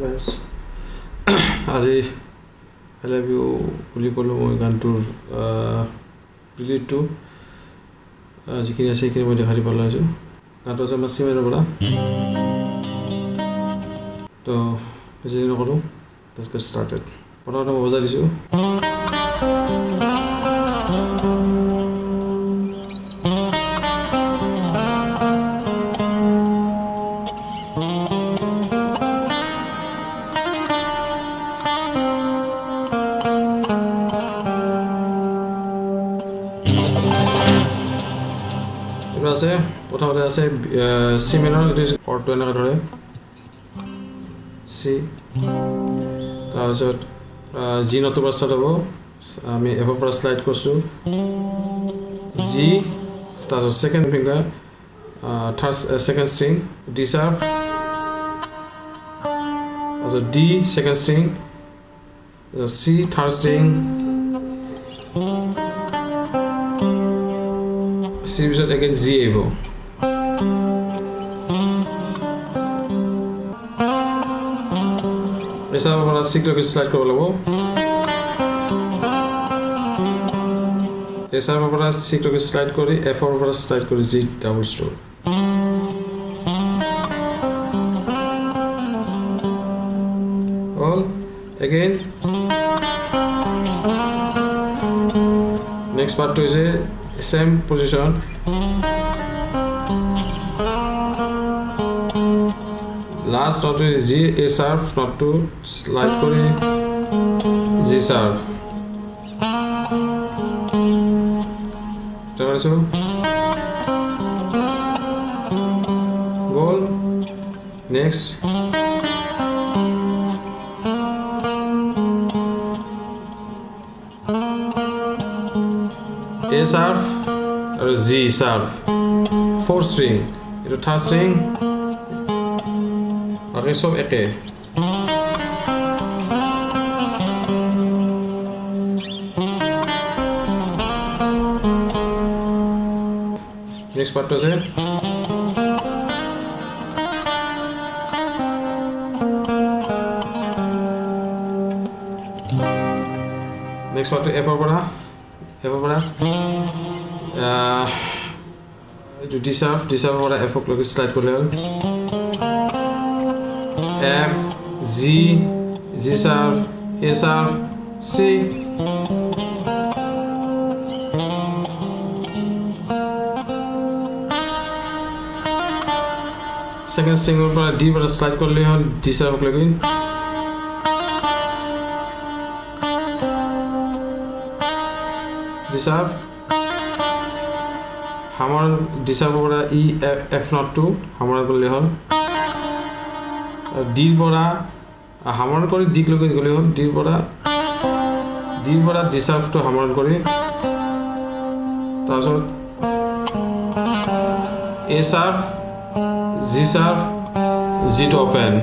বেছ আজি I love you বুলি ক'লোঁ মই গানটোৰ প্ৰিলিউডটো যিখিনি আছে সেইখিনি মই দেখাই দিব লাগিছোঁ গানটো আছে আমাৰ চিমেনৰ পৰা তো বেছি দেৰি নকৰোঁ লেটছ গেট ষ্টাৰ্টেড প্ৰথমতে মই বজাই দিছোঁ আছে প্ৰথমতে আছে চি মেনৰ এইটো কৰ্ডটো এনেকৈ ধৰে চি তাৰপিছত জি নটৰ পৰা ষ্টাৰ্ট হ'ব আমি এফৰ পৰা শ্লাইড কৰিছোঁ জি তাৰপিছত second finger third second string D sharp তাৰপিছত D second string C third string C পিছত একে জি আহিব এছাৰ পৰা চিকলৈকে শ্লাইড কৰিব লাগিব এছাৰ পৰা চিকলৈকে শ্লাইড কৰি এফৰ পৰা শ্লাইড কৰি G double stroke all again next পাৰ্টটো হৈছে same position last note is G A sharp not to slide kore G sharp so goal next A sharp or G sharp fourth string itu third string pakai sob eke next part আছে next part F পৰা এইটো D sharp পৰা এফক লৈকে slide কৰিলে হ'ল F G G sharp এ sharp C second ষ্ট্ৰিঙৰ পৰা D পৰা slide কৰিলে হ'ল ডি চাৰ্পক লৈকে ডি চাৰ্প হামাৰ ডি চাৰ্পৰ পৰা ই এফ নট টু হামাৰ কৰিলে হ'ল ডিৰ পৰা হামাৰ কৰি ডিক লৈকে গ'লে হ'ল ডিৰ পৰা ডি চাৰ্পটো হামাৰ কৰি তাৰপিছত এ চাৰ্প জি চাৰ্প জিটো অপেন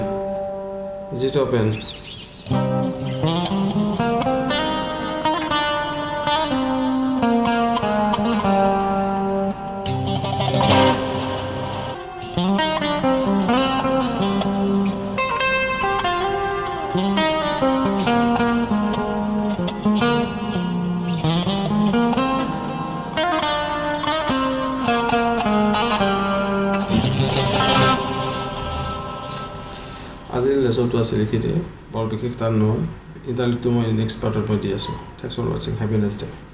আজিৰ লেচনটো আছে লিখি দিয়ে বৰ বিশেষ তাৰ নহয় ইডালিটো মই নেক্সট পাৰ্টত মই দি আছোঁ থ্যাংকছ ফৰ ৱাচিং হেভ এ নাইস ডে